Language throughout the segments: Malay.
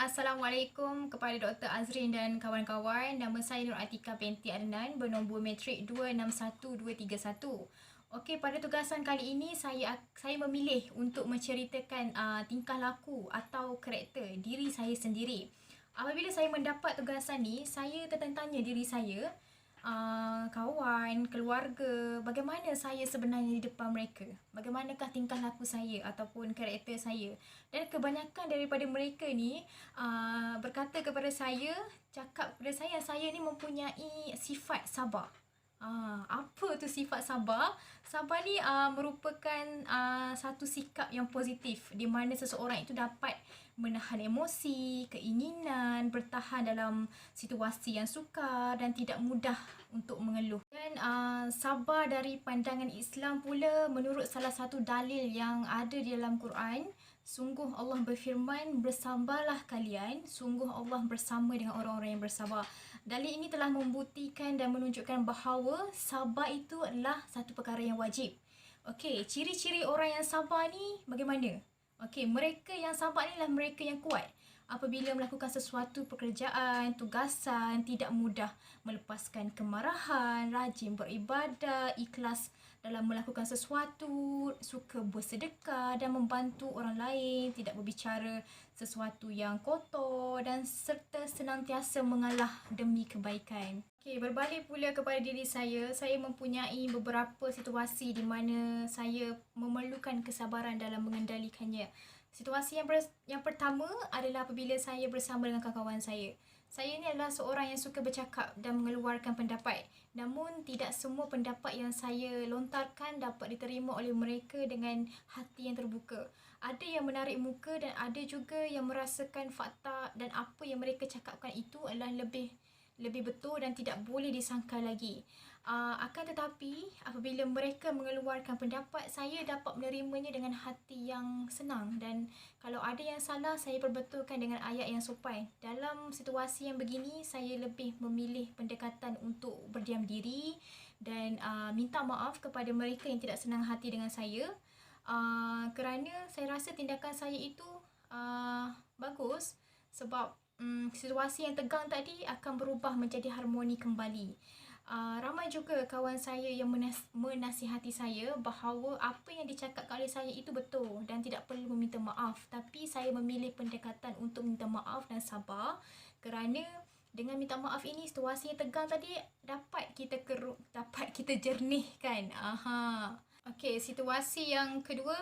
Assalamualaikum kepada Dr. Azrin dan kawan-kawan. Nama saya Nur Atika binti Adnan, bernombor matrik 261231. Okey, pada tugasan kali ini saya memilih untuk menceritakan tingkah laku atau karakter diri saya sendiri. Apabila saya mendapat tugasan ni, saya tertanya diri saya, kawan, keluarga, bagaimana saya sebenarnya di depan mereka? Bagaimanakah tingkah laku saya ataupun karakter saya? Dan kebanyakan daripada mereka ni berkata kepada saya, cakap kepada saya ni mempunyai sifat sabar. Apa tu sifat sabar? Sabar ni merupakan satu sikap yang positif di mana seseorang itu dapat menahan emosi, keinginan, bertahan dalam situasi yang sukar dan tidak mudah untuk mengeluh. Dan sabar dari pandangan Islam pula, menurut salah satu dalil yang ada di dalam Quran, sungguh Allah berfirman, bersabarlah kalian, sungguh Allah bersama dengan orang-orang yang bersabar. Dalil ini telah membuktikan dan menunjukkan bahawa sabar itu adalah satu perkara yang wajib. Okey, ciri-ciri orang yang sabar ni bagaimana? Okey, mereka yang sabar ni adalah mereka yang kuat. Apabila melakukan sesuatu pekerjaan, tugasan, tidak mudah melepaskan kemarahan, rajin beribadah, ikhlas dalam melakukan sesuatu, suka bersedekah dan membantu orang lain, tidak berbicara sesuatu yang kotor dan serta senantiasa mengalah demi kebaikan. Okey, berbalik pula kepada diri saya mempunyai beberapa situasi di mana saya memerlukan kesabaran dalam mengendalikannya. Situasi yang pertama adalah apabila saya bersama dengan kawan-kawan saya. Saya ni adalah seorang yang suka bercakap dan mengeluarkan pendapat. Namun tidak semua pendapat yang saya lontarkan dapat diterima oleh mereka dengan hati yang terbuka. Ada yang menarik muka dan ada juga yang merasakan fakta dan apa yang mereka cakapkan itu adalah lebih betul dan tidak boleh disangkal lagi. Akan tetapi apabila mereka mengeluarkan pendapat, saya dapat menerimanya dengan hati yang senang, dan kalau ada yang salah saya perbetulkan dengan ayat yang sopan. Dalam situasi yang begini, saya lebih memilih pendekatan untuk berdiam diri dan minta maaf kepada mereka yang tidak senang hati dengan saya, kerana saya rasa tindakan saya itu bagus sebab situasi yang tegang tadi akan berubah menjadi harmoni kembali. Ramai juga kawan saya yang menasihati saya bahawa apa yang dicakapkan oleh saya itu betul dan tidak perlu meminta maaf. Tapi saya memilih pendekatan untuk minta maaf dan sabar, kerana dengan minta maaf ini situasi yang tegang tadi dapat kita jernihkan. Okey, situasi yang kedua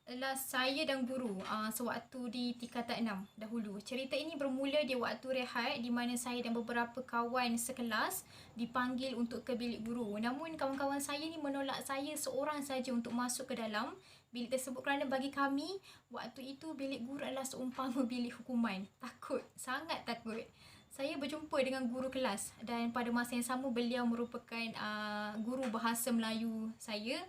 adalah saya dan guru sewaktu di tingkatan 6 dahulu. Cerita ini bermula di waktu rehat di mana saya dan beberapa kawan sekelas dipanggil untuk ke bilik guru. Namun kawan-kawan saya ni menolak saya seorang saja untuk masuk ke dalam bilik tersebut kerana bagi kami waktu itu bilik guru adalah seumpama bilik hukuman. Takut, sangat takut. Saya berjumpa dengan guru kelas dan pada masa yang sama beliau merupakan guru bahasa Melayu saya.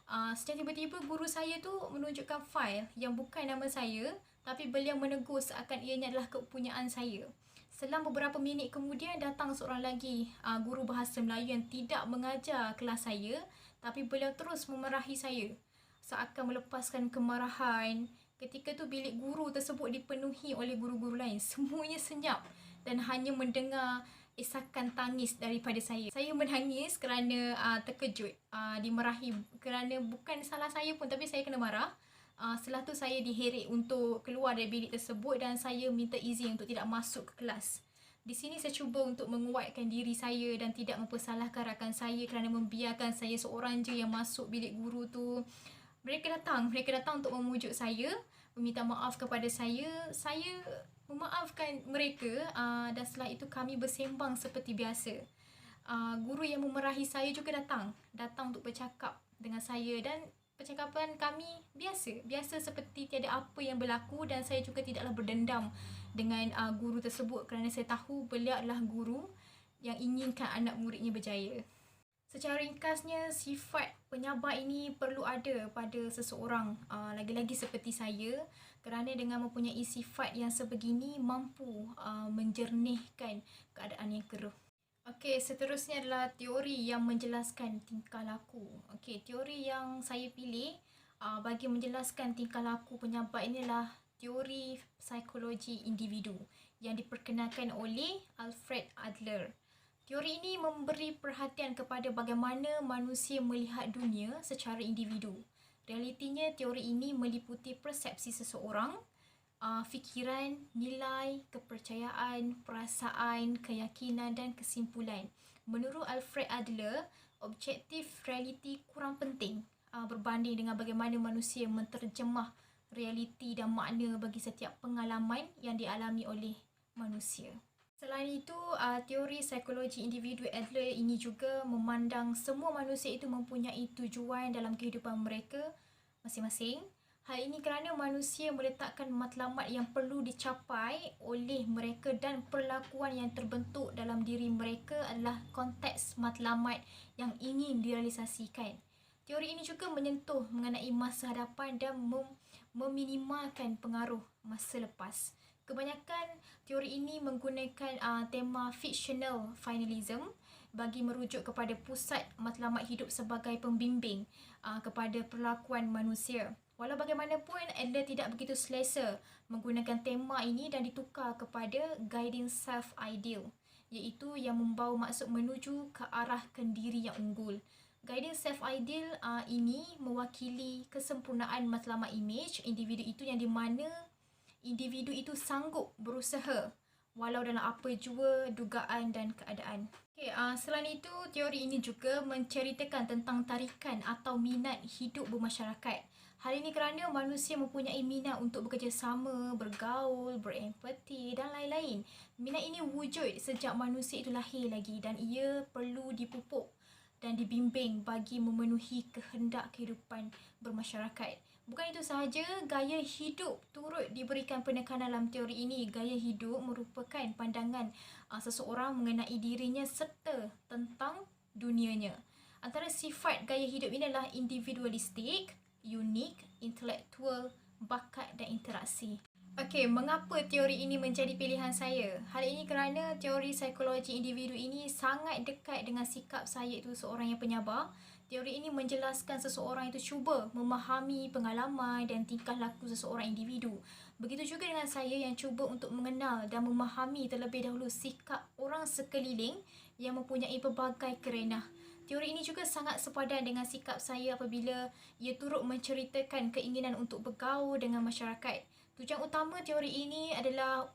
Secara tiba-tiba guru saya tu menunjukkan fail yang bukan nama saya, tapi beliau menegur seakan ianya adalah kepunyaan saya. Selang beberapa minit kemudian datang seorang lagi guru bahasa Melayu yang tidak mengajar kelas saya, tapi beliau terus memarahi saya seakan melepaskan kemarahan. Ketika tu bilik guru tersebut dipenuhi oleh guru-guru lain. Semuanya senyap dan hanya mendengar isakan tangis daripada saya. Saya menangis kerana terkejut, dimarahi kerana bukan salah saya pun, tapi saya kena marah. Setelah tu saya diheret untuk keluar dari bilik tersebut dan saya minta izin untuk tidak masuk ke kelas. Di sini saya cuba untuk menguatkan diri saya dan tidak mempersalahkan rakan saya kerana membiarkan saya seorang je yang masuk bilik guru tu. Mereka datang untuk memujuk saya, meminta maaf kepada saya. Saya memaafkan mereka dan setelah itu kami bersembang seperti biasa. Guru yang memarahi saya juga datang untuk bercakap dengan saya dan percakapan kami biasa seperti tiada apa yang berlaku, dan saya juga tidaklah berdendam dengan guru tersebut kerana saya tahu beliau adalah guru yang inginkan anak muridnya berjaya. Secara ringkasnya, sifat penyabar ini perlu ada pada seseorang, lagi-lagi seperti saya, kerana dengan mempunyai sifat yang sebegini mampu menjernihkan keadaan yang keruh. Okey, seterusnya adalah teori yang menjelaskan tingkah laku. Okey, teori yang saya pilih bagi menjelaskan tingkah laku penyabar ini adalah teori psikologi individu yang diperkenalkan oleh Alfred Adler. Teori ini memberi perhatian kepada bagaimana manusia melihat dunia secara individu. Realitinya, teori ini meliputi persepsi seseorang, fikiran, nilai, kepercayaan, perasaan, keyakinan dan kesimpulan. Menurut Alfred Adler, objektif realiti kurang penting berbanding dengan bagaimana manusia menterjemah realiti dan makna bagi setiap pengalaman yang dialami oleh manusia. Selain itu, teori psikologi individu Adler ini juga memandang semua manusia itu mempunyai tujuan dalam kehidupan mereka masing-masing. Hal ini kerana manusia meletakkan matlamat yang perlu dicapai oleh mereka dan perlakuan yang terbentuk dalam diri mereka adalah konteks matlamat yang ingin direalisasikan. Teori ini juga menyentuh mengenai masa hadapan dan meminimalkan pengaruh masa lepas. Kebanyakan teori ini menggunakan tema fictional finalism bagi merujuk kepada pusat matlamat hidup sebagai pembimbing kepada perlakuan manusia. Walau bagaimanapun, Adler tidak begitu selesa menggunakan tema ini dan ditukar kepada guiding self-ideal, iaitu yang membawa maksud menuju ke arah kendiri yang unggul. Guiding self-ideal ini mewakili kesempurnaan matlamat image individu itu yang di mana individu itu sanggup berusaha walau dalam apa jua dugaan dan keadaan. Selain itu, teori ini juga menceritakan tentang tarikan atau minat hidup bermasyarakat. Hal ini kerana manusia mempunyai minat untuk bekerjasama, bergaul, berempati dan lain-lain. Minat ini wujud sejak manusia itu lahir lagi dan ia perlu dipupuk dan dibimbing bagi memenuhi kehendak kehidupan bermasyarakat. Bukan itu sahaja, gaya hidup turut diberikan penekanan dalam teori ini. Gaya hidup merupakan pandangan seseorang mengenai dirinya serta tentang dunianya. Antara sifat gaya hidup ini adalah individualistik, unik, intelektual, bakat dan interaksi. Mengapa teori ini menjadi pilihan saya? Hal ini kerana teori psikologi individu ini sangat dekat dengan sikap saya itu seorang yang penyabar. Teori ini menjelaskan seseorang itu cuba memahami pengalaman dan tingkah laku seseorang individu. Begitu juga dengan saya yang cuba untuk mengenal dan memahami terlebih dahulu sikap orang sekeliling yang mempunyai pelbagai kerenah. Teori ini juga sangat sepadan dengan sikap saya apabila ia turut menceritakan keinginan untuk bergaul dengan masyarakat. Tujuan utama teori ini adalah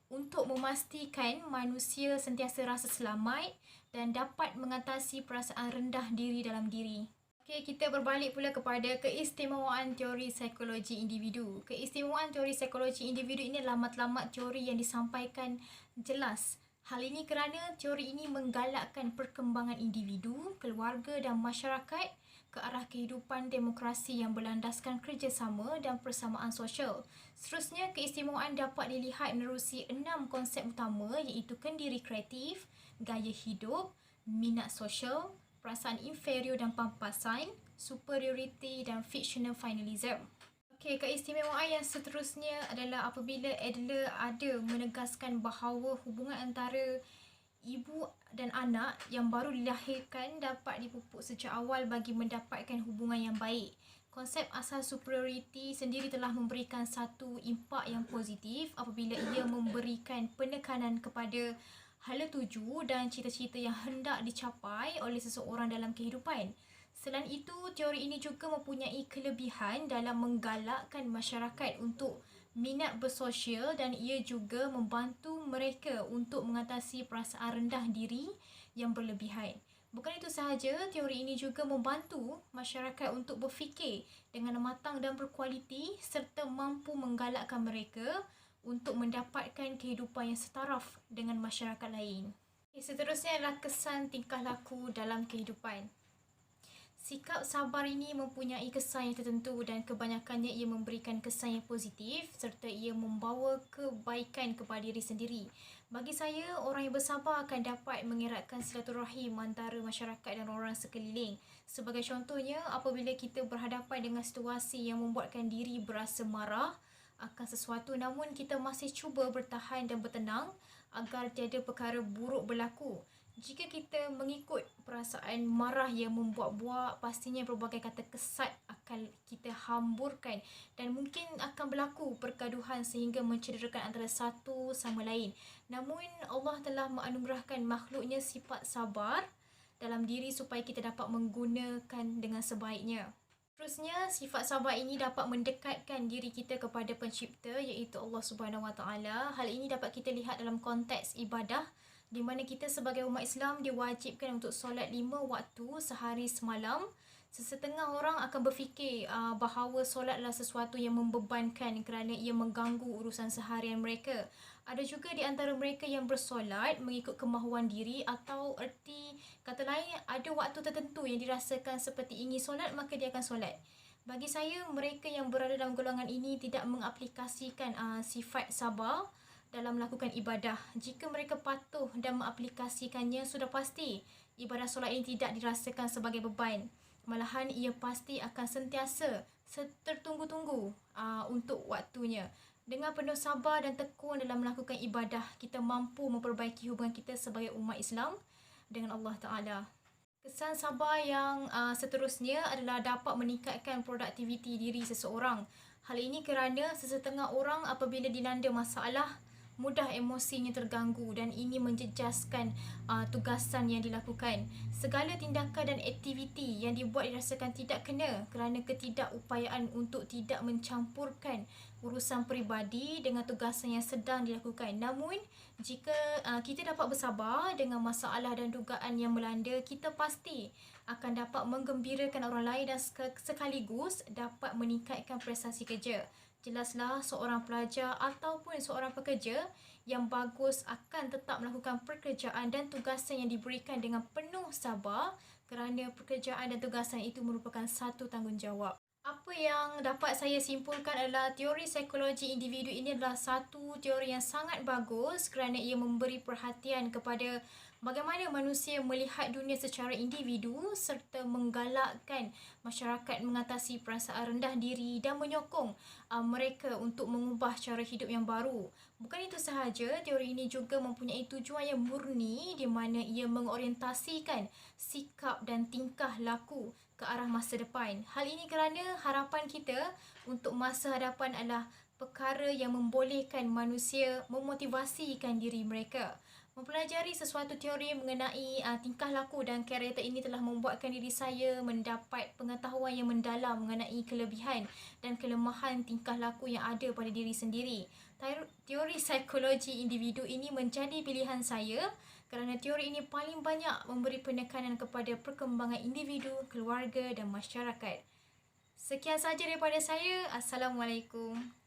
untuk memastikan manusia sentiasa rasa selamat dan dapat mengatasi perasaan rendah diri dalam diri. Kita berbalik pula kepada keistimewaan teori psikologi individu. Keistimewaan teori psikologi individu ini adalah matlamat teori yang disampaikan jelas. Hal ini kerana teori ini menggalakkan perkembangan individu, keluarga dan masyarakat ke arah kehidupan demokrasi yang berlandaskan kerjasama dan persamaan sosial. Seterusnya, keistimewaan dapat dilihat menerusi 6 konsep utama iaitu kendiri kreatif, gaya hidup, minat sosial, perasaan inferior dan pampasan, superiority dan fictional finalism. Keistimewaan yang seterusnya adalah apabila Adler ada menegaskan bahawa hubungan antara ibu dan anak yang baru dilahirkan dapat dipupuk sejak awal bagi mendapatkan hubungan yang baik. Konsep asal superiority sendiri telah memberikan satu impak yang positif apabila ia memberikan penekanan kepada hala tuju dan cita-cita yang hendak dicapai oleh seseorang dalam kehidupan. Selain itu, teori ini juga mempunyai kelebihan dalam menggalakkan masyarakat untuk minat bersosial dan ia juga membantu mereka untuk mengatasi perasaan rendah diri yang berlebihan. Bukan itu sahaja, teori ini juga membantu masyarakat untuk berfikir dengan matang dan berkualiti serta mampu menggalakkan mereka untuk mendapatkan kehidupan yang setaraf dengan masyarakat lain. Seterusnya adalah kesan tingkah laku dalam kehidupan. Sikap sabar ini mempunyai kesan yang tertentu dan kebanyakannya ia memberikan kesan yang positif serta ia membawa kebaikan kepada diri sendiri. Bagi saya, orang yang bersabar akan dapat mengeratkan silaturahim antara masyarakat dan orang sekeliling. Sebagai contohnya, apabila kita berhadapan dengan situasi yang membuatkan diri berasa marah akan sesuatu namun kita masih cuba bertahan dan bertenang agar tiada perkara buruk berlaku. Jika kita mengikut perasaan marah yang membuat-buat, pastinya pelbagai kata kesat akan akan kita hamburkan dan mungkin akan berlaku pergaduhan sehingga mencederakan antara satu sama lain. Namun Allah telah menganugerahkan makhluknya sifat sabar dalam diri supaya kita dapat menggunakan dengan sebaiknya. Terusnya, sifat sabar ini dapat mendekatkan diri kita kepada pencipta iaitu Allah Subhanahu Wa Taala. Hal ini dapat kita lihat dalam konteks ibadah di mana kita sebagai umat Islam diwajibkan untuk solat 5 waktu sehari semalam. Sesetengah orang akan berfikir bahawa solat adalah sesuatu yang membebankan kerana ia mengganggu urusan seharian mereka. Ada juga di antara mereka yang bersolat mengikut kemahuan diri atau erti kata lain ada waktu tertentu yang dirasakan seperti ingin solat maka dia akan solat. Bagi saya, mereka yang berada dalam golongan ini tidak mengaplikasikan sifat sabar dalam melakukan ibadah. Jika mereka patuh dan mengaplikasikannya, sudah pasti ibadah solat ini tidak dirasakan sebagai beban. Malahan ia pasti akan sentiasa tertunggu-tunggu untuk waktunya. Dengan penuh sabar dan tekun dalam melakukan ibadah, kita mampu memperbaiki hubungan kita sebagai umat Islam dengan Allah Ta'ala. Kesan sabar yang seterusnya adalah dapat meningkatkan produktiviti diri seseorang. Hal ini kerana sesetengah orang apabila dilanda masalah, mudah emosinya terganggu dan ini menjejaskan tugasan yang dilakukan. Segala tindakan dan aktiviti yang dibuat dirasakan tidak kena kerana ketidakupayaan untuk tidak mencampurkan urusan peribadi dengan tugasan yang sedang dilakukan. Namun, jika kita dapat bersabar dengan masalah dan dugaan yang melanda, kita pasti akan dapat menggembirakan orang lain dan sekaligus dapat meningkatkan prestasi kerja. Jelaslah seorang pelajar ataupun seorang pekerja yang bagus akan tetap melakukan pekerjaan dan tugasan yang diberikan dengan penuh sabar kerana pekerjaan dan tugasan itu merupakan satu tanggungjawab. Apa yang dapat saya simpulkan adalah teori psikologi individu ini adalah satu teori yang sangat bagus kerana ia memberi perhatian kepada bagaimana manusia melihat dunia secara individu serta menggalakkan masyarakat mengatasi perasaan rendah diri dan menyokong mereka untuk mengubah cara hidup yang baru. Bukan itu sahaja, teori ini juga mempunyai tujuan yang murni di mana ia mengorientasikan sikap dan tingkah laku ke arah masa depan. Hal ini kerana harapan kita untuk masa hadapan adalah perkara yang membolehkan manusia memotivasikan diri mereka. Mempelajari sesuatu teori mengenai tingkah laku dan karakter ini telah membuatkan diri saya mendapat pengetahuan yang mendalam mengenai kelebihan dan kelemahan tingkah laku yang ada pada diri sendiri. Teori psikologi individu ini menjadi pilihan saya kerana teori ini paling banyak memberi penekanan kepada perkembangan individu, keluarga dan masyarakat. Sekian sahaja daripada saya. Assalamualaikum.